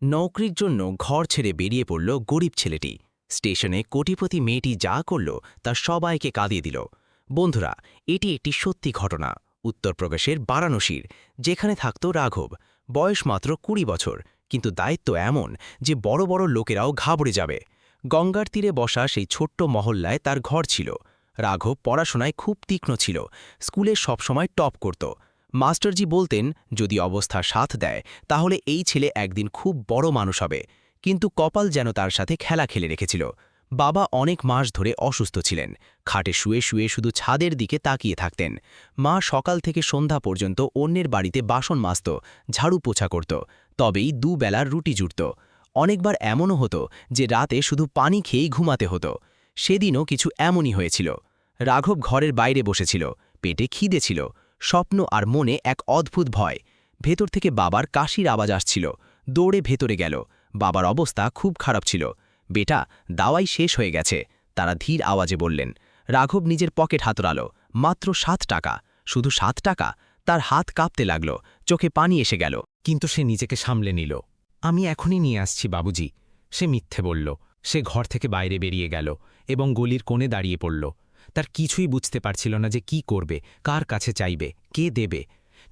নৌকরির জন্য ঘর ছেড়ে বেরিয়ে পড়ল গরিব ছেলেটি। স্টেশনে কোটিপতি মেয়েটি যা করল তা সবাইকে কাঁদিয়ে দিল। বন্ধুরা, এটি একটি সত্যি ঘটনা উত্তরপ্রদেশের বারাণসীর, যেখানে থাকত রাঘব। বয়স মাত্র ২০ বছর, কিন্তু দায়িত্ব এমন যে বড় বড় লোকেরাও ঘাবড়ে যাবে। গঙ্গার তীরে বসা সেই ছোট্ট মহল্লায় তার ঘর ছিল। রাঘব পড়াশোনায় খুব তীক্ষ্ণ ছিল, স্কুলে সবসময় টপ করত। মাস্টারজি বলতেন, যদি অবস্থা সাথ দেয় তাহলে এই ছেলে একদিন খুব বড় মানুষ হবে। কিন্তু কপাল যেন তার সাথে খেলা খেলে রেখেছিল। বাবা অনেক মাস ধরে অসুস্থ ছিলেন, খাটে শুয়ে শুয়ে শুধু ছাদের দিকে তাকিয়ে থাকতেন। মা সকাল থেকে সন্ধ্যা পর্যন্ত অন্যের বাড়িতে বাসন মাজত, ঝাড়ু পোছা করত, তবেই দুবেলার রুটি জুটত। অনেকবার এমনও হতো যে রাতে শুধু পানি খেয়েই ঘুমাতে হতো। সেদিনও কিছু এমনই হয়েছিল। রাঘব ঘরের বাইরে বসেছিল, পেটে খিদে ছিল, স্বপ্ন আর মনে এক অদ্ভুত ভয়। ভেতর থেকে বাবার কাশির আওয়াজ আসছিল। দৌড়ে ভেতরে গেল। বাবার অবস্থা খুব খারাপ ছিল। বেটা, দাওয়াই শেষ হয়ে গেছে, তারা ধীর আওয়াজে বললেন। রাঘব নিজের পকেট হাতড়াল। মাত্র ৭ টাকা, শুধু ৭ টাকা। তার হাত কাঁপতে লাগল, চোখে পানি এসে গেল। কিন্তু সে নিজেকে সামলে নিল। আমি এখনই নিয়ে আসছি বাবুজি, সে মিথ্যে বলল। সে ঘর থেকে বাইরে বেরিয়ে গেল এবং গলির কোণে দাঁড়িয়ে পড়ল। তার কিছুই বুঝতে পারছিল না যে কি করবে, কার কাছে চাইবে, কে দেবে।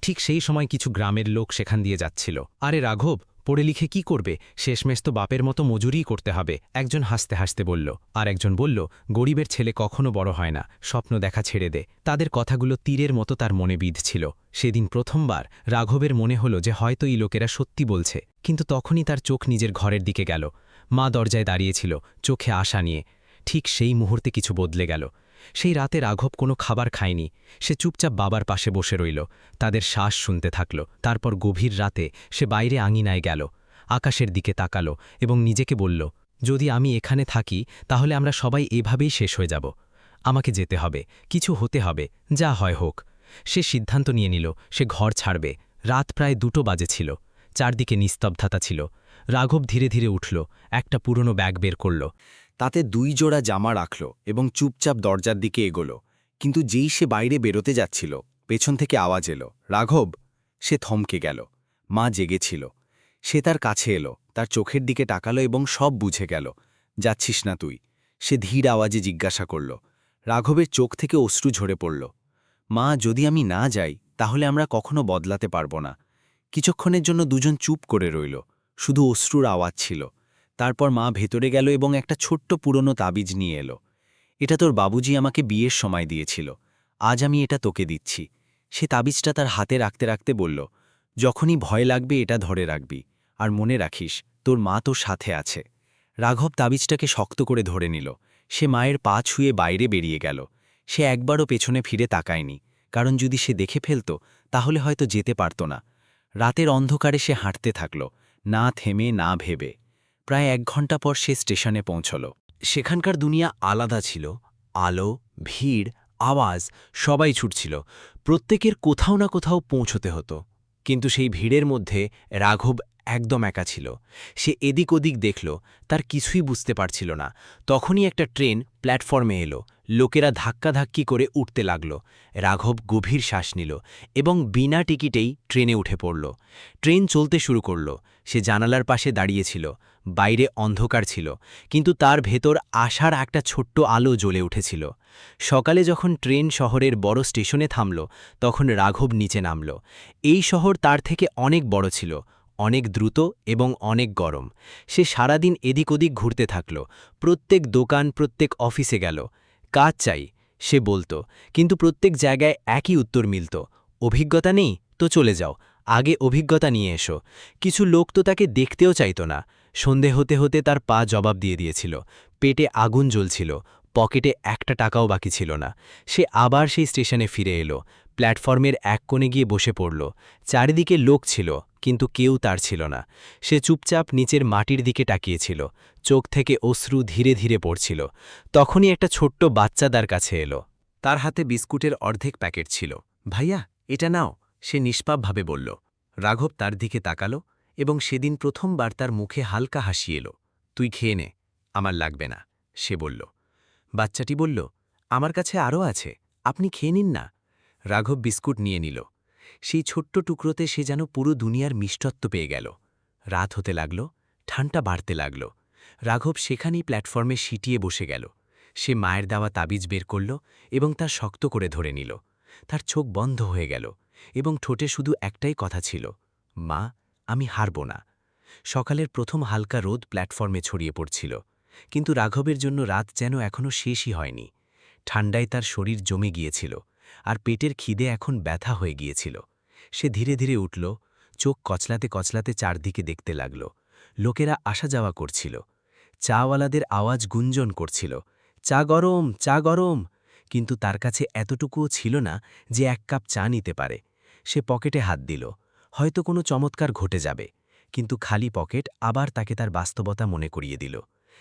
ঠিক সেই সময় কিছু গ্রামের লোক সেখান দিয়ে যাচ্ছিল। আরে রাঘব, পড়ে লিখে কি করবে, শেষমেশ তো বাপের মতো মজুরিই করতে হবে, একজন হাসতে হাসতে বলল। আর একজন বলল, গরিবের ছেলে কখনো বড় হয় না, স্বপ্ন দেখা ছেড়ে দে। তাদের কথাগুলো তীরের মতো তার মনে বিঁধছিল। সেদিন প্রথমবার রাঘবের মনে হলো যে হয়তো এই লোকেরা সত্যি বলছে। কিন্তু তখনই তার চোখ নিজের ঘরের দিকে গেল। মা দরজায় দাঁড়িয়েছিল, চোখে আশা নিয়ে। ঠিক সেই মুহূর্তে কিছু বদলে গেল। সেই রাতে রাঘব কোনো খাবার খায়নি। সে চুপচাপ বাবার পাশে বসে রইল, তাদের শ্বাস শুনতে থাকল। তারপর গভীর রাতে সে বাইরে আঙিনায় গেল, আকাশের দিকে তাকালো এবং নিজেকে বলল, যদি আমি এখানে থাকি তাহলে আমরা সবাই এভাবেই শেষ হয়ে যাব। আমাকে যেতে হবে, কিছু হতে হবে, যা হয় হোক। সে সিদ্ধান্ত নিয়ে নিল, সে ঘর ছাড়বে। রাত প্রায় ২টো বাজে ছিল। চারদিকে নিস্তব্ধতা ছিল। রাঘব ধীরে ধীরে উঠল, একটা পুরনো ব্যাগ বের করল। তাতে ২ জোড়া জামা রাখল এবং চুপচাপ দরজার দিকে এগোল। কিন্তু যেই সে বাইরে বেরোতে যাচ্ছিল, পেছন থেকে আওয়াজ এলো, রাঘব। সে থমকে গেল। মা জেগেছিল। সে তার কাছে এলো, তার চোখের দিকে তাকালো এবং সব বুঝে গেল। যাচ্ছিস না তুই? সে ধীর আওয়াজে জিজ্ঞাসা করল। রাঘবের চোখ থেকে অশ্রু ঝরে পড়ল। মা, যদি আমি না যাই তাহলে আমরা কখনো বদলাতে পারব না। কিছুক্ষণের জন্য দুজন চুপ করে রইল, শুধু অশ্রুর আওয়াজ ছিল। তারপর মা ভেতরে গেল এবং একটা ছোট্ট পুরনো তাবিজ নিয়ে এলো। এটা তোর বাবুজি আমাকে বিয়ের সময় দিয়েছিল, আজ আমি এটা তোকে দিচ্ছি। সে তাবিজটা তার হাতে রাখতে রাখতে বলল, যখনই ভয় লাগবে এটা ধরে রাখবি, আর মনে রাখিস তোর মা তোর সাথে আছে। রাঘব তাবিজটাকে শক্ত করে ধরে নিল। সে মায়ের পা ছুঁয়ে বাইরে বেরিয়ে গেল। সে একবারও পেছনে ফিরে তাকায়নি, কারণ যদি সে দেখে ফেলত তাহলে হয়তো যেতে পারত না। রাতের অন্ধকারে সে হাঁটতে থাকল, না থেমে না ভেবে। প্রায় ১ ঘন্টা পর সে স্টেশনে পৌঁছল। সেখানকার দুনিয়া আলাদা ছিল। আলো, ভিড়, আওয়াজ, সবাই ছুটছিল। প্রত্যেকের কোথাও না কোথাও পৌঁছতে হতো। কিন্তু সেই ভিড়ের মধ্যে রাঘব একদম একা ছিল। সে এদিক ওদিক দেখল, তার কিছুই বুঝতে পারছিল না। তখনই একটা ট্রেন প্ল্যাটফর্মে এলো। লোকেরা ধাক্কাধাক্কি করে উঠতে লাগল। রাঘব গভীর শ্বাস নিল এবং বিনা টিকিটেই ট্রেনে উঠে পড়ল। ট্রেন চলতে শুরু করল। সে জানালার পাশে দাঁড়িয়েছিল। বাইরে অন্ধকার ছিল, কিন্তু তার ভেতর আশার একটা ছোট্ট আলো জ্বলে উঠেছিল। সকালে যখন ট্রেন শহরের বড় স্টেশনে থামল, তখন রাঘব নিচে নামল। এই শহর তার থেকে অনেক বড় ছিল, অনেক দ্রুত এবং অনেক গরম। সে সারাদিন এদিক ওদিক ঘুরতে থাকল। প্রত্যেক দোকান, প্রত্যেক অফিসে গেল। কাজ চাই, সে বলত, কিন্তু প্রত্যেক জায়গায় একই উত্তর মিলত, অভিজ্ঞতা নেই তো চলে যাও, আগে অভিজ্ঞতা নিয়ে এসো। কিছু লোক তো তাকে দেখতেও চাইত না। সন্ধে হতে হতে তার পা জবাব দিয়ে দিয়েছিল, পেটে আগুন জ্বলছিল, পকেটে একটা টাকাও বাকি ছিল না। সে আবার সেই স্টেশনে ফিরে এলো। প্ল্যাটফর্মের এক কোণে গিয়ে বসে পড়ল। চারিদিকে লোক ছিল, কিন্তু কেউ তার ছিল না। সে চুপচাপ নিচের মাটির দিকে তাকিয়েছিল। চোখ থেকে অশ্রু ধীরে ধীরে পড়ছিল। তখনই একটা ছোট্ট বাচ্চা তার কাছে এলো। তার হাতে বিস্কুটের অর্ধেক প্যাকেট ছিল। ভাইয়া, এটা নাও, সে নিষ্পাপভাবে বলল। রাঘব তার দিকে তাকালো এবং সেদিন প্রথমবার তার মুখে হালকা হাসি এলো। তুই খেয়ে নে, আমার লাগবে না, সে বলল। বাচ্চাটি বলল, আমার কাছে আরও আছে, আপনি খেয়ে নিন না। রাঘব বিস্কুট নিয়ে নিল। সেই ছোট্ট টুকরোতে সে যেন পুরো দুনিয়ার মিষ্টত্ব পেয়ে গেল। রাত হতে লাগল। ঠান্ডা বাড়তে লাগল। রাঘব সেখানেই প্ল্যাটফর্মে সিটিয়ে বসে গেল। সে মায়ের দেওয়া তাবিজ বের করল এবং তা শক্ত করে ধরে নিল। তার চোখ বন্ধ হয়ে গেল এবং ঠোঁটে শুধু একটাই কথা ছিল, মা, আমি হারব না। সকালের প্রথম হালকা রোদ প্ল্যাটফর্মে ছড়িয়ে পড়ছিল, কিন্তু রাঘবের জন্য রাত যেন এখনও শেষই হয়নি। ঠান্ডায় তার শরীর জমে গিয়েছিল, আর পেটের খিদে এখন ব্যথা হয়ে গিয়েছিল। সে ধীরে ধীরে উঠল, চোখ কচলাতে কচলাতে চারদিকে দেখতে লাগল। লোকেরা আসা যাওয়া করছিল, চাওয়ালাদের আওয়াজ গুঞ্জন করছিল, চা গরম, চা গরম। কিন্তু তার কাছে এতটুকুও ছিল না যে 1 কাপ চা নিতে পারে। সে পকেটে হাত দিল, হয়তো কোনো চমৎকার ঘটে যাবে, কিন্তু খালি পকেট আবার তাকে তার বাস্তবতা মনে করিয়ে দিল।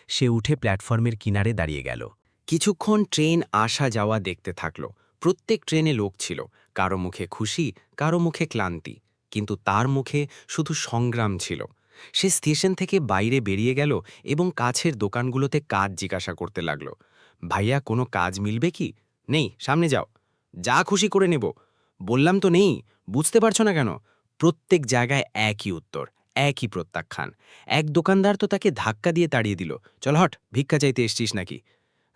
সে উঠে প্ল্যাটফর্মের কিনারে দাঁড়িয়ে গেল। কিছুক্ষণ ট্রেন আসা যাওয়া দেখতে থাকল। প্রত্যেক ট্রেনে লোক ছিল, কারো মুখে খুশি, কারো মুখে ক্লান্তি, কিন্তু তার মুখে শুধু সংগ্রাম ছিল। সে স্টেশন থেকে বাইরে বেরিয়ে গেল এবং কাছের দোকানগুলোতে কাজ জিজ্ঞাসা করতে লাগল। ভাইয়া, কোনো কাজ মিলবে কি? নেই, সামনে যাও। যা খুশি করে নেব। বললাম তো নেই, বুঝতে পারছো না কেন? প্রত্যেক জায়গায় একই উত্তর, একই প্রত্যাখ্যান। এক দোকানদার তো তাকে ধাক্কা দিয়ে তাড়িয়ে দিল, চল হট, ভিক্ষা চাইতে এসছিস নাকি?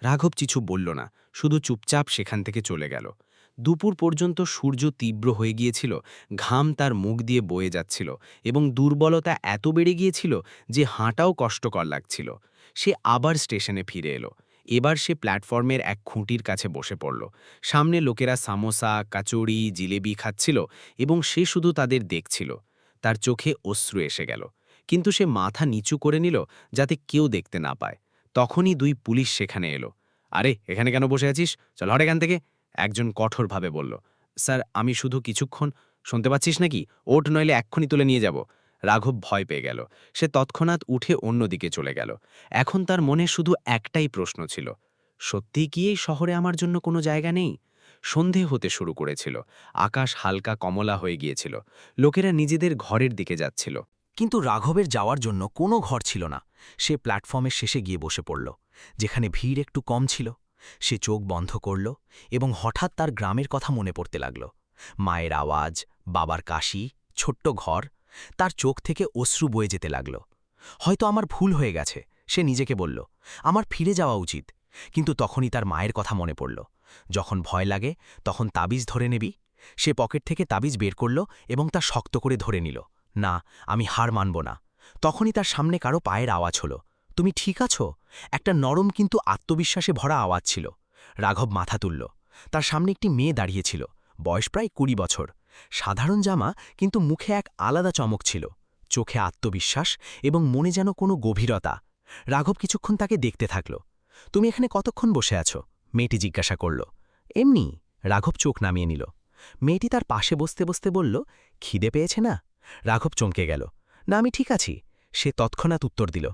রাঘব কিছু বলল না, শুধু চুপচাপ সেখান থেকে চলে গেল। দুপুর পর্যন্ত সূর্য তীব্র হয়ে গিয়েছিল, ঘাম তার মুখ দিয়ে বয়ে যাচ্ছিল এবং দুর্বলতা এত বেড়ে গিয়েছিল যে হাঁটাও কষ্টকর লাগছিল। সে আবার স্টেশনে ফিরে এলো। এবার সে প্ল্যাটফর্মের এক খুঁটির কাছে বসে পড়ল। সামনে লোকেরা সামোসা, কাচুরি, জিলেবি খাচ্ছিল এবং সে শুধু তাদের দেখছিল। তার চোখে অশ্রু এসে গেল, কিন্তু সে মাথা নিচু করে নিল যাতে কেউ দেখতে না পায়। তখনই 2 পুলিশ সেখানে এলো। আরে, এখানে কেন বসে আছিস? চল হট এখান থেকে, একজন কঠোরভাবে বলল। স্যার, আমি শুধু কিছুক্ষণ। শুনতে পাচ্ছিস নাকি? ওঠ, নইলে এক্ষুনি তুলে নিয়ে যাব। রাঘব ভয় পেয়ে গেল। সে তৎক্ষণাৎ উঠে অন্যদিকে চলে গেল। এখন তার মনে শুধু একটাই প্রশ্ন ছিল, সত্যিই কি এই শহরে আমার জন্য কোনো জায়গা নেই? সন্ধে হতে শুরু করেছিল, আকাশ হালকা কমলা হয়ে গিয়েছিল, লোকেরা নিজেদের ঘরের দিকে যাচ্ছিল। কিন্তু রাঘবের যাওয়ার জন্য কোনো ঘর ছিল না। সে প্ল্যাটফর্মের শেষে গিয়ে বসে পড়ল, যেখানে ভিড় একটু কম ছিল। সে চোখ বন্ধ করল এবং হঠাৎ তার গ্রামের কথা মনে পড়তে লাগল। মায়ের আওয়াজ, বাবার কাশি, ছোট্ট ঘর। তার চোখ থেকে অশ্রু বয়ে যেতে লাগল। হয়তো আমার ভুল হয়ে গেছে, সে নিজেকে বলল। আমার ফিরে যাওয়া উচিত। কিন্তু তখনই তার মায়ের কথা মনে পড়ল, যখন ভয় লাগে তখন তাবিজ ধরে নেবি। সে পকেট থেকে তাবিজ বের করল এবং তা শক্ত করে ধরে নিল। না, আমি হার মানব না। তখনই তার সামনে কারো পায়ের আওয়াজ হলো। তুমি ঠিক আছো? একটা নরম কিন্তু আত্মবিশ্বাসে ভরা আওয়াজ ছিল। রাঘব মাথা তুলল। তার সামনে একটি মেয়ে দাঁড়িয়েছিল, বয়স প্রায় 20 বছর। সাধারণ জামা, কিন্তু মুখে এক আলাদা চমক ছিল, চোখে আত্মবিশ্বাস এবং মনে যেন কোনো গভীরতা। রাঘব কিছুক্ষণ তাকে দেখতে থাকল। তুমি এখানে কতক্ষণ বসে আছো? মেয়েটি জিজ্ঞাসা করল। এমনি। রাঘব চোখ নামিয়ে নিল। মেয়েটি তার পাশে বসতে বসতে বলল, খিদে পেয়েছে না? রাঘব চমকে গেল। না, আমি ঠিক আছি। সে তৎক্ষণাৎ উত্তর দিল।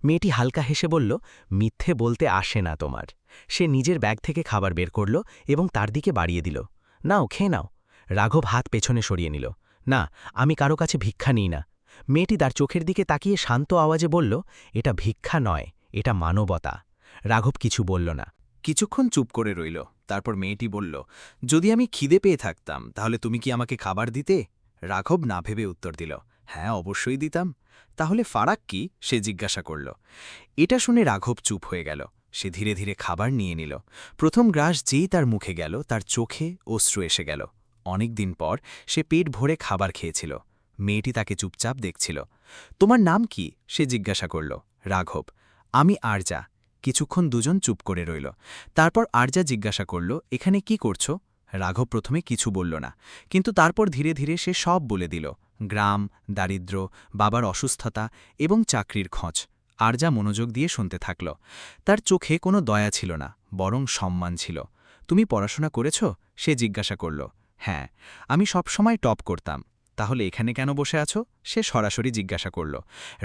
মেয়েটি হালকা হেসে বলল, মিথ্যে বলতে আসে না তোমার। সে নিজের ব্যাগ থেকে খাবার বের করল এবং তার দিকে বাড়িয়ে দিল। নাও, খেয়ে নাও। রাঘব হাত পেছনে সরিয়ে নিল। না, আমি কারো কাছে ভিক্ষা নিই না। মেয়েটি তার চোখের দিকে তাকিয়ে শান্ত আওয়াজে বলল, এটা ভিক্ষা নয়, এটা মানবতা। রাঘব কিছু বলল না। কিছুক্ষণ চুপ করে রইল। তারপর মেয়েটি বলল, যদি আমি খিদে পেয়ে থাকতাম তাহলে তুমি কি আমাকে খাবার দিতে? রাঘব না ভেবে উত্তর দিল, হ্যাঁ, অবশ্যই দিতাম। তাহলে ফারাক কি? সে জিজ্ঞাসা করল। এটা শুনে রাঘব চুপ হয়ে গেল। সে ধীরে ধীরে খাবার নিয়ে নিল। প্রথম গ্রাস যেই তার মুখে গেল, তার চোখে অশ্রু এসে গেল। অনেক দিন পর সে পেট ভরে খাবার খেয়েছিল। মেয়েটি তাকে চুপচাপ দেখছিল। তোমার নাম কি? সে জিজ্ঞাসা করল। রাঘব। আমি আরজা। কিছুক্ষণ দুজন চুপ করে রইল। তারপর আরজা জিজ্ঞাসা করল, এখানে কি করছো? রাঘব প্রথমে কিছু বলল না, কিন্তু তারপর ধীরে ধীরে সে সব বলে দিল। গ্রাম, দারিদ্র্য, বাবার অসুস্থতা এবং চাকরির খোঁজ। আরজা মনোযোগ দিয়ে শুনতে থাকল। তার চোখে কোনো দয়া ছিল না, বরং সম্মান ছিল। তুমি পড়াশোনা করেছ? সে জিজ্ঞাসা করল। হ্যাঁ, আমি সবসময় টপ করতাম। তাহলে এখানে কেন বসে আছো? সে সরাসরি জিজ্ঞাসা করল।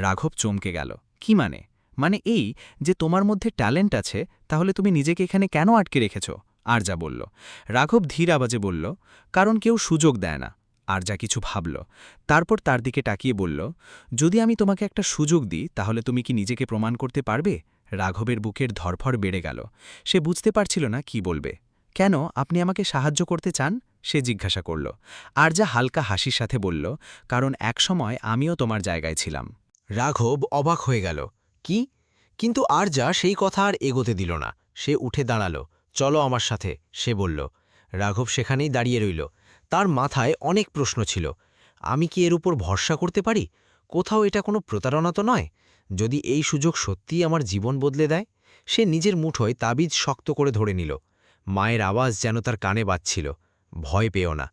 রাঘব চমকে গেল। কি মানে? মানে এই যে তোমার মধ্যে ট্যালেন্ট আছে, তাহলে তুমি নিজেকে এখানে কেন আটকে রেখেছ? আরজা বলল। রাঘব ধীর আওয়াজে বলল, কারণ কেউ সুযোগ দেয় না। আরজা কিছু ভাবল, তারপর তার দিকে তাকিয়ে বলল, যদি আমি তোমাকে একটা সুযোগ দিই তাহলে তুমি কি নিজেকে প্রমাণ করতে পারবে? রাঘবের বুকের ধরফর বেড়ে গেল। সে বুঝতে পারছিল না কি বলবে। কেন, আপনি আমাকে সাহায্য করতে চান? সে জিজ্ঞাসা করল। আরজা হালকা হাসির সাথে বলল, কারণ একসময় আমিও তোমার জায়গায় ছিলাম। রাঘব অবাক হয়ে গেল। কি? কিন্তু আরজা সেই কথা আর এগোতে দিল না। সে উঠে দাঁড়াল। চলো আমার সাথে, সে বলল। রাঘব সেখানেই দাঁড়িয়ে রইল। তার মাথায় অনেক প্রশ্ন ছিল। আমি কি এর উপর ভরসা করতে পারি? কোথাও এটা কোনো প্রতারণা তো নয়? যদি এই সুযোগ সত্যিই আমার জীবন বদলে দেয়? সে নিজের মুঠোয় তাবিজ শক্ত করে ধরে নিল। মায়ের আওয়াজ যেন তার কানে বাজছিল, ভয় পেও না।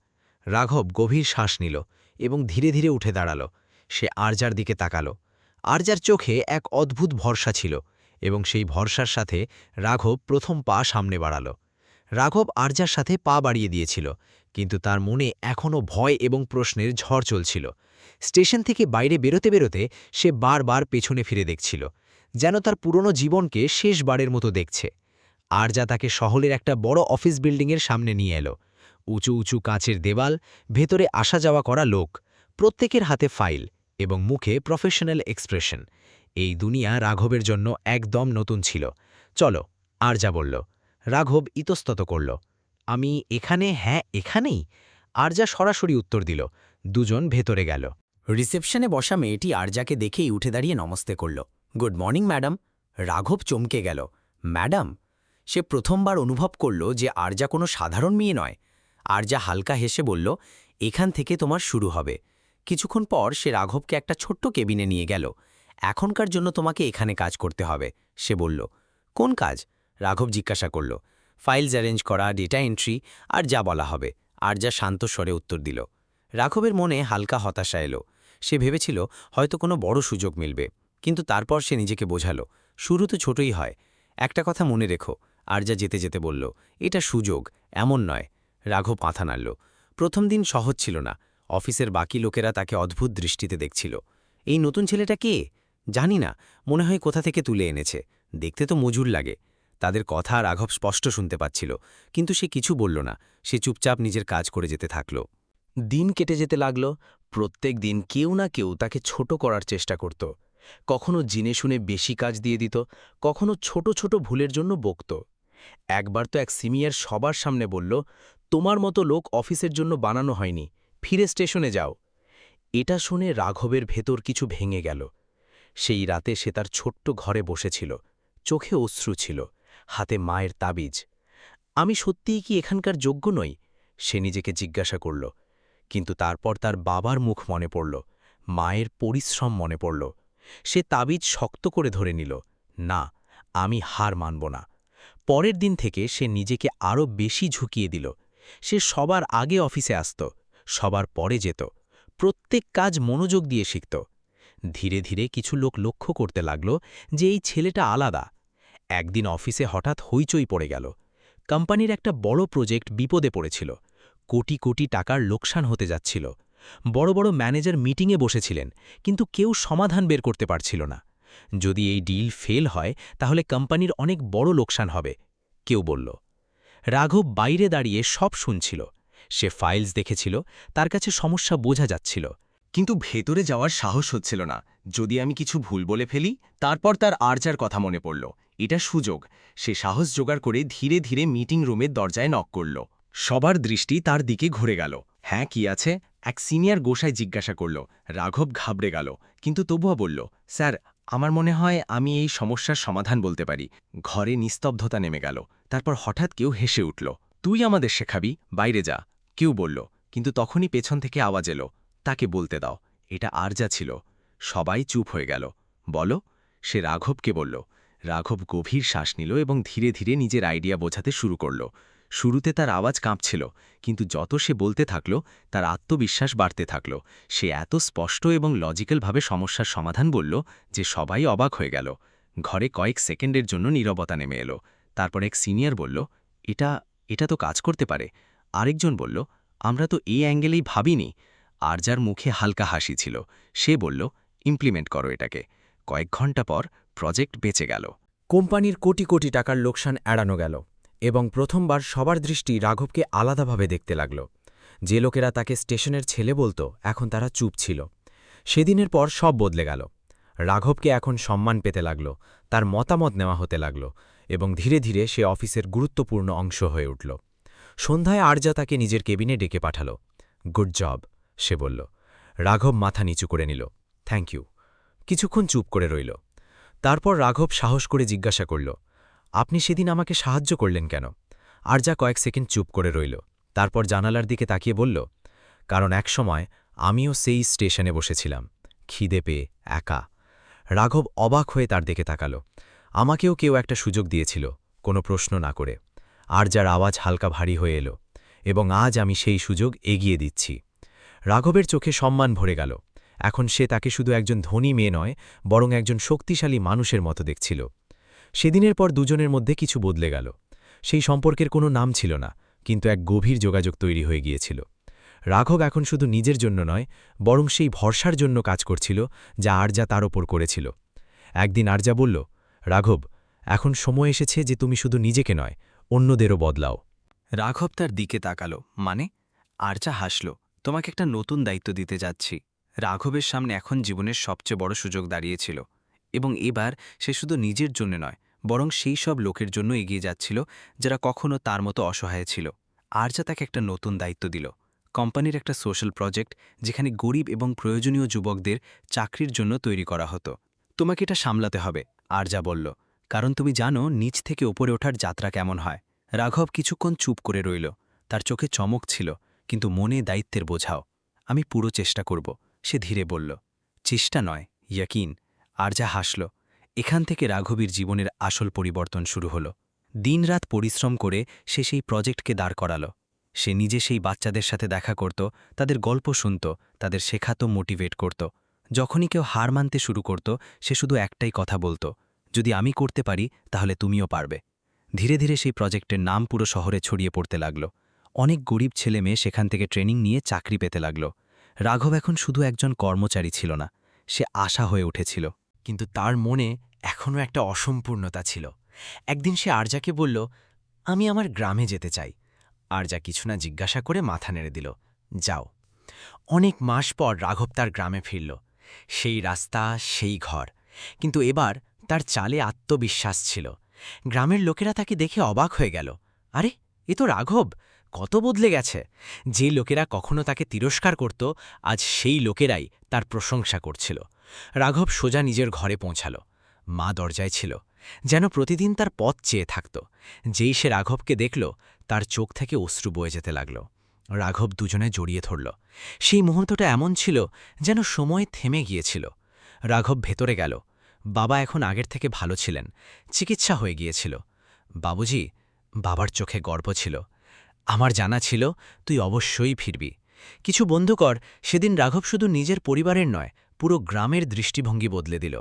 রাঘব গভীর শ্বাস নিল এবং ধীরে ধীরে উঠে দাঁড়াল। সে আরজার দিকে তাকাল। আরজার চোখে এক অদ্ভুত ভরসা ছিল এবং সেই ভরসার সাথে রাঘব প্রথম পা সামনে বাড়াল। রাঘব আরজার সাথে পা বাড়িয়ে দিয়েছিল, কিন্তু তার মনে এখনও ভয় এবং প্রশ্নের ঝড় চলছিল। স্টেশন থেকে বাইরে বেরোতে বেরোতে সে বারবার পেছনে ফিরে দেখছিল, যেন তার পুরনো জীবনকে শেষবারের মতো দেখছে। আরজা তাকে শহরের একটা বড় অফিস বিল্ডিংয়ের সামনে নিয়ে এলো। উঁচু উঁচু কাঁচের দেওয়াল, ভেতরে আসা যাওয়া করা লোক, প্রত্যেকের হাতে ফাইল এবং মুখে প্রফেশনাল এক্সপ্রেশন। এই দুনিয়া রাঘবের জন্য একদম নতুন ছিল। চলো, আরজা বলল। রাঘব ইতস্তত করল। আমি এখানে? হ্যাঁ, এখানেই। আরজা সরাসরি উত্তর দিল। দুজন ভেতরে গেল। রিসেপশনে বসা মেয়েটি আরজাকে দেখেই উঠে দাঁড়িয়ে নমস্তে করল। Good morning madam. রাঘব চমকে গেল। ম্যাডাম? সে প্রথমবার অনুভব করল যে আরজা কোনো সাধারণ মেয়ে নয়। আরজা হালকা হেসে বলল, এখান থেকে তোমার শুরু হবে। কিছুক্ষণ পর সে রাঘবকে একটা ছোট্ট কেবিনে নিয়ে গেল। এখনকার জন্য তোমাকে এখানে কাজ করতে হবে, সে বলল। কোন কাজ? রাঘব জিজ্ঞাসা করল। ফাইলস অ্যারেঞ্জ করা, ডেটা এন্ট্রি আর যা বলা হবে, আরজা শান্ত স্বরে উত্তর দিল। রাঘবের মনে হালকা হতাশা এলো। সে ভেবেছিল হয়তো কোনো বড় সুযোগ মিলবে, কিন্তু তারপর সে নিজেকে বোঝালো, শুরু তো ছোটই হয়। একটা কথা মনে রেখো, আরজা যেতে যেতে বলল, এটা সুযোগ, এমন নয়। রাঘব মাথা নাড়ল। প্রথম দিন সহজ ছিল না। অফিসের বাকি লোকেরা তাকে অদ্ভুত দৃষ্টিতে দেখছিল। এই নতুন ছেলেটা কে? জানি না, মনে হয় কোথা থেকে তুলে এনেছে। দেখতে তো মজুর লাগে। তাদের কথা রাঘব স্পষ্ট শুনতে পাচ্ছিল, কিন্তু সে কিছু বলল না। সে চুপচাপ নিজের কাজ করে যেতে থাকল। দিন কেটে যেতে লাগল। প্রত্যেক দিন কেউ না কেউ তাকে ছোট করার চেষ্টা করত। কখনো জিনে শুনে বেশি কাজ দিয়ে দিত, কখনো ছোট ছোট ভুলের জন্য বকত। একবার তো এক সিনিয়র সবার সামনে বলল, তোমার মতো লোক অফিসের জন্য বানানো হয়নি, ফিরে স্টেশনে যাও। এটা শুনে রাঘবের ভেতর কিছু ভেঙে গেল। সেই রাতে সে তার ছোট্ট ঘরে বসেছিল। চোখে অশ্রু ছিল, হাতে মায়ের তাবিজ। আমি সত্যিই কি এখানকার যোগ্য নই? সে নিজেকে জিজ্ঞাসা করল। কিন্তু তারপর তার বাবার মুখ মনে পড়ল, মায়ের পরিশ্রম মনে পড়ল। সে তাবিজ শক্ত করে ধরে নিল। না, আমি হার মানব না। পরের দিন থেকে সে নিজেকে আরও বেশি ঝুঁকিয়ে দিল। সে সবার আগে অফিসে আসত, সবার পরে যেত, প্রত্যেক কাজ মনোযোগ দিয়ে শিখত। ধীরে ধীরে কিছু লোক লক্ষ্য করতে লাগল যে এই ছেলেটা আলাদা। একদিন অফিসে হঠাৎ হইচই পড়ে গেল। কোম্পানির একটা বড় প্রজেক্ট বিপদে পড়েছিল। কোটি কোটি টাকার লোকসান হতে যাচ্ছিল। বড় বড় ম্যানেজার মিটিংয়ে বসেছিলেন, কিন্তু কেউ সমাধান বের করতে পারছিল না। যদি এই ডিল ফেল হয় তাহলে কোম্পানির অনেক বড় লোকসান হবে, কেউ বলল। রাঘব বাইরে দাঁড়িয়ে সব শুনছিল। সে ফাইলস দেখেছিল, তার কাছে সমস্যা বোঝা যাচ্ছিল। কিন্তু ভেতরে যাওয়ার সাহস হচ্ছিল না। যদি আমি কিছু ভুল বলে ফেলি? তারপর তার আরজার কথা মনে পড়ল। এটা সুযোগ। সে সাহস জোগাড় করে ধীরে ধীরে মিটিং রুমের দরজায় নক করল। সবার দৃষ্টি তার দিকে ঘুরে গেল। হ্যাঁ, কি আছে? এক সিনিয়র গোসাই জিজ্ঞাসা করল। রাঘব ঘাবড়ে গেল, কিন্তু তবুও বলল, স্যার, আমার মনে হয় আমি এই সমস্যার সমাধান বলতে পারি। ঘরে নিস্তব্ধতা নেমে গেল। তারপর হঠাৎ কেউ হেসে উঠল। তুই আমাদের শেখাবি? বাইরে যা, কেউ বলল। কিন্তু তখনই পেছন থেকে আওয়াজ এলো, তাকে বলতে দাও। এটা আরজা ছিল। সবাই চুপ হয়ে গেল। বলো, সে রাঘবকে বলল। রাঘব গভীর শ্বাস নিল এবং ধীরে ধীরে নিজের আইডিয়া বোঝাতে শুরু করল। শুরুতে তার আওয়াজ কাঁপছিল, কিন্তু যত সে বলতে থাকল তার আত্মবিশ্বাস বাড়তে থাকল। সে এত স্পষ্ট এবং লজিক্যালভাবে সমস্যার সমাধান বলল যে সবাই অবাক হয়ে গেল। ঘরে কয়েক সেকেন্ডের জন্য নীরবতা নেমে এলো। তারপর এক সিনিয়র বলল, এটা এটা তো কাজ করতে পারে। আরেকজন বলল, আমরা তো এই অ্যাঙ্গেলেই ভাবিনি। আরজার মুখে হালকা হাসি ছিল। সে বলল, ইমপ্লিমেন্ট করো এটাকে। কয়েক ঘন্টা পর প্রজেক্ট বেঁচে গেল। কোম্পানির কোটি কোটি টাকার লোকসান এড়ানো গেল এবং প্রথমবার সবার দৃষ্টি রাঘবকে আলাদাভাবে দেখতে লাগল। যে লোকেরা তাকে স্টেশনের ছেলে বলতো, এখন তারা চুপ ছিল। সেদিনের পর সব বদলে গেল। রাঘবকে এখন সম্মান পেতে লাগল, তার মতামত নেওয়া হতে লাগল এবং ধীরে ধীরে সে অফিসের গুরুত্বপূর্ণ অংশ হয়ে উঠল। সন্ধ্যায় আরজা তাকে নিজের কেবিনে ডেকে পাঠাল। গুড জব, সে বলল। রাঘব মাথা নিচু করে নিল। Thank you. কিছুক্ষণ চুপ করে রইল। তারপর রাঘব সাহস করে জিজ্ঞাসা করল, আপনি সেদিন আমাকে সাহায্য করলেন কেন? আরজা কয়েক সেকেন্ড চুপ করে রইল। তারপর জানালার দিকে তাকিয়ে বলল, কারণ একসময় আমিও সেই স্টেশনে বসেছিলাম, খিদে পেয়ে, একা। রাঘব অবাক হয়ে তার দিকে তাকাল। আমাকেও কেউ একটা সুযোগ দিয়েছিল, কোনো প্রশ্ন না করে। আরজার আওয়াজ হালকা ভারী হয়ে এলো, এবং আজ আমি সেই সুযোগ এগিয়ে দিচ্ছি। রাঘবের চোখে সম্মান ভরে গেল। এখন সে তাকে শুধু একজন ধনী মেয়ে নয়, বরং একজন শক্তিশালী মানুষের মতো দেখছিল। সেদিনের পর দুজনের মধ্যে কিছু বদলে গেল। সেই সম্পর্কের কোনো নাম ছিল না, কিন্তু এক গভীর যোগাযোগ তৈরি হয়ে গিয়েছিল। রাঘব এখন শুধু নিজের জন্য নয়, বরং সেই ভরসার জন্য কাজ করছিল যা আরজা তার ওপর করেছিল। একদিন আরজা বলল, রাঘব, এখন সময় এসেছে যে তুমি শুধু নিজেকে নয়, অন্যদেরও বদলাও। রাঘব তার দিকে তাকালো। মানে? আরজা হাসল। তোমাকে একটা নতুন দায়িত্ব দিতে যাচ্ছি। রাঘবের সামনে এখন জীবনের সবচেয়ে বড় সুযোগ দাঁড়িয়েছিল, এবং এবার সে শুধু নিজের জন্য নয়, বরং সেই সব লোকের জন্য এগিয়ে যাচ্ছিল যারা কখনো তার মতো অসহায় ছিল। আরজা তাকে একটা নতুন দায়িত্ব দিল, কোম্পানির একটা সোশ্যাল প্রজেক্ট, যেখানে গরিব এবং প্রয়োজনীয় যুবকদের চাকরির জন্য তৈরি করা হতো। তোমাকে এটা সামলাতে হবে, আরজা বলল, কারণ তুমি জানো নিচ থেকে ওপরে ওঠার যাত্রা কেমন হয়। রাঘব কিছুক্ষণ চুপ করে রইল। তার চোখে চমক ছিল, কিন্তু মনে দায়িত্বের বোঝাও। আমি পুরো চেষ্টা করব, সে ধীরে বলল। চেষ্টা নয়, ইয়াকিন। আরজা হাসল। এখান থেকে রাঘবীর জীবনের আসল পরিবর্তন শুরু হল। দিনরাত পরিশ্রম করে সে সেই প্রজেক্টকে দাঁড় করাল। সে নিজে সেই বাচ্চাদের সাথে দেখা করত, তাদের গল্প শুনত, তাদের শেখাতো, মোটিভেট করত। যখনই কেউ হার মানতে শুরু করত, সে শুধু একটাই কথা বলত, যদি আমি করতে পারি তাহলে তুমিও পারবে। ধীরে ধীরে সেই প্রজেক্টের নাম পুরো শহরে ছড়িয়ে পড়তে লাগল। অনেক গরিব ছেলে মেয়ে সেখান থেকে ট্রেনিং নিয়ে চাকরি পেতে লাগল। রাঘব এখন শুধু একজন কর্মচারী ছিল না, সে আশা হয়ে উঠেছিল। কিন্তু তার মনে এখনও একটা অসম্পূর্ণতা ছিল। একদিন সে আরজাকে বলল, আমি আমার গ্রামে যেতে চাই। আরজা কিছু না জিজ্ঞাসা করে মাথা নেড়ে দিল, যাও। অনেক মাস পর রাঘব তার গ্রামে ফিরল। সেই রাস্তা, সেই ঘর, কিন্তু এবার তার চালে আত্মবিশ্বাস ছিল। গ্রামের লোকেরা তাকে দেখে অবাক হয়ে গেল। আরে, এ তো রাঘব, কত বদলে গেছে। যে লোকেরা কখনো তাকে তিরস্কার করত, আজ সেই লোকেরাই তার প্রশংসা করছিল। রাঘব সোজা নিজের ঘরে পৌঁছাল। মা দরজায় ছিল, যেন প্রতিদিন তার পথ চেয়ে থাকত। যেই সে রাঘবকে দেখল, তার চোখ থেকে অশ্রু বয়ে যেতে লাগল। রাঘব দুজনে জড়িয়ে ধরল। সেই মুহূর্তটা এমন ছিল যেন সময় থেমে গিয়েছিল। রাঘব ভেতরে গেল। বাবা এখন আগের থেকে ভালো ছিলেন, চিকিৎসা হয়ে গিয়েছিল। বাবুজি, বাবার চোখে গর্ব ছিল। আমার জানা ছিল তুই অবশ্যই ফিরবি। কিছু বন্ধু কর। সেদিন রাঘব শুধু নিজের পরিবারের নয়, পুরো গ্রামের দৃষ্টিভঙ্গি বদলে দিল।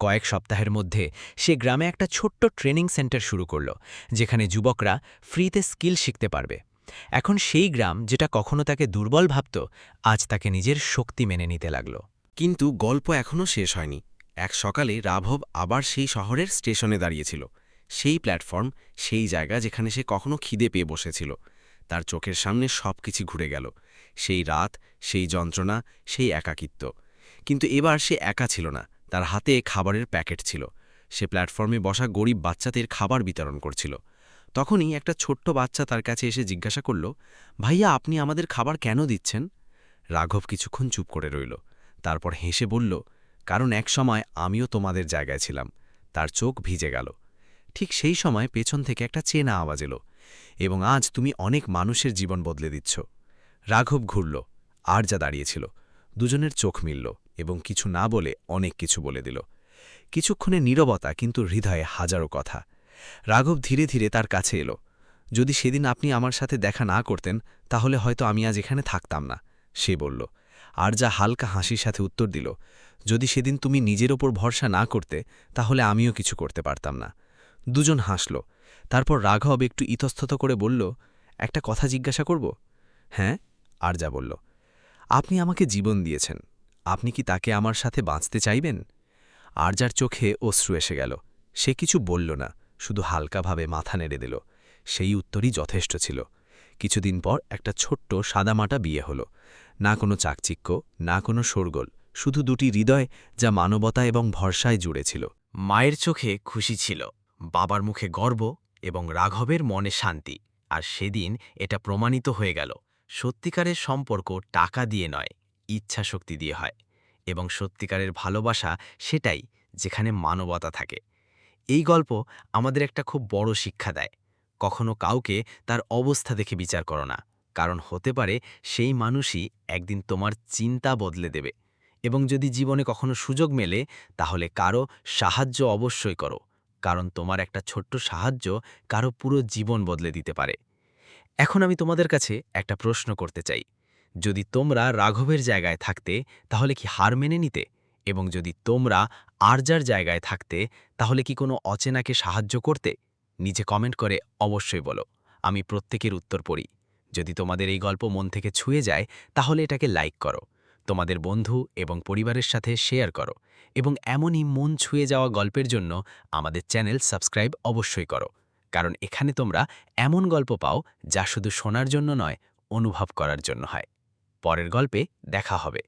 কয়েক সপ্তাহের মধ্যে সে গ্রামে একটা ছোট্ট ট্রেনিং সেন্টার শুরু করল, যেখানে যুবকরা ফ্রিতে স্কিল শিখতে পারবে। এখন সেই গ্রাম, যেটা কখনো তাকে দুর্বল ভাবত, আজ তাকে নিজের শক্তি মেনে নিতে লাগল। কিন্তু গল্প এখনও শেষ হয়নি। এক সকালে রাঘব আবার সেই শহরের স্টেশনে দাঁড়িয়েছিল। সেই প্ল্যাটফর্ম, সেই জায়গা যেখানে সে কখনো খিদে পেয়ে বসেছিল। তার চোখের সামনে সবকিছু ঘুরে গেল। সেই রাত, সেই যন্ত্রণা, সেই একাকিত্ব। কিন্তু এবার সে একা ছিল না, তার হাতে খাবারের প্যাকেট ছিল। সে প্ল্যাটফর্মে বসা গরিব বাচ্চাদের খাবার বিতরণ করছিল। তখনই একটা ছোট্ট বাচ্চা তার কাছে এসে জিজ্ঞাসা করল, ভাইয়া, আপনি আমাদের খাবার কেন দিচ্ছেন? রাঘব কিছুক্ষণ চুপ করে রইল। তারপর হেসে বলল, কারণ এক সময় আমিও তোমাদের জায়গায় ছিলাম। তার চোখ ভিজে গেল। ঠিক সেই সময় পেছন থেকে একটা চেনা আওয়াজ এলো, এবং আজ তুমি অনেক মানুষের জীবন বদলে দিচ্ছ। রাঘব ঘুরল। আরজা দাঁড়িয়েছিল। দুজনের চোখ মিলল, এবং কিছু না বলে অনেক কিছু বলে দিল। কিছুক্ষণের নীরবতা, কিন্তু হৃদয়ে হাজারো কথা। রাঘব ধীরে ধীরে তার কাছে এলো। যদি সেদিন আপনি আমার সাথে দেখা না করতেন, তাহলে হয়তো আমি আজ এখানে থাকতাম না, সে বলল। আরজা হালকা হাসির সাথে উত্তর দিল, যদি সেদিন তুমি নিজের ওপর ভরসা না করতে, তাহলে আমিও কিছু করতে পারতাম না। দুজন হাসল। তারপর রাঘব একটু ইতস্তত করে বলল, একটা কথা জিজ্ঞাসা করব? হ্যাঁ, আরজা বলল। আপনি আমাকে জীবন দিয়েছেন, আপনি কি তাকে আমার সাথে বাঁচতে চাইবেন? আরজার চোখে অশ্রু এসে গেল। সে কিছু বলল না, শুধু হালকাভাবে মাথা নেড়ে দিল। সেই উত্তরই যথেষ্ট ছিল। কিছুদিন পর একটা ছোট্ট সাদামাটা বিয়ে হল। না কোনো চাকচিক্য, না কোনো শোরগোল, শুধু দুটি হৃদয় যা মানবতা এবং ভরসায় জুড়ে ছিল। মায়ের চোখে খুশি ছিল, বাবার মুখে গর্ব, এবং রাঘবের মনে শান্তি। আর সেদিন এটা প্রমাণিত হয়ে গেল, সত্যিকারের সম্পর্ক টাকা দিয়ে নয়, ইচ্ছাশক্তি দিয়ে হয়। এবং সত্যিকারের ভালোবাসা সেটাই যেখানে মানবতা থাকে। এই গল্প আমাদের একটা খুব বড় শিক্ষা দেয়। কখনো কাউকে তার অবস্থা দেখে বিচার করো না, কারণ হতে পারে সেই মানুষই একদিন তোমার চিন্তা বদলে দেবে। এবং যদি জীবনে কখনো সুযোগ মেলে, তাহলে কারো সাহায্য অবশ্যই করো, কারণ তোমার একটা ছোট্ট সাহায্য কারো পুরো জীবন বদলে দিতে পারে। এখন আমি তোমাদের কাছে একটা প্রশ্ন করতে চাই। যদি তোমরা রাঘবের জায়গায় থাকতে, তাহলে কি হার মেনে নিতে? এবং যদি তোমরা আরজার জায়গায় থাকতে, তাহলে কি কোনো অচেনাকে সাহায্য করতে? নিচে কমেন্ট করে অবশ্যই বলো। আমি প্রত্যেকের উত্তর পড়ি। যদি তোমাদের এই গল্প মন থেকে ছুঁয়ে যায়, তাহলে এটাকে লাইক করো, তোমাদের বন্ধু এবং পরিবারের সাথে শেয়ার করো, এবং এমনই মন ছুঁয়ে যাওয়া গল্পের জন্য আমাদের চ্যানেল সাবস্ক্রাইব অবশ্যই করো, কারণ এখানে তোমরা এমন গল্প পাও যা শুধু শোনার জন্য নয়, অনুভব করার জন্য হয়। পরের গল্পে দেখা হবে।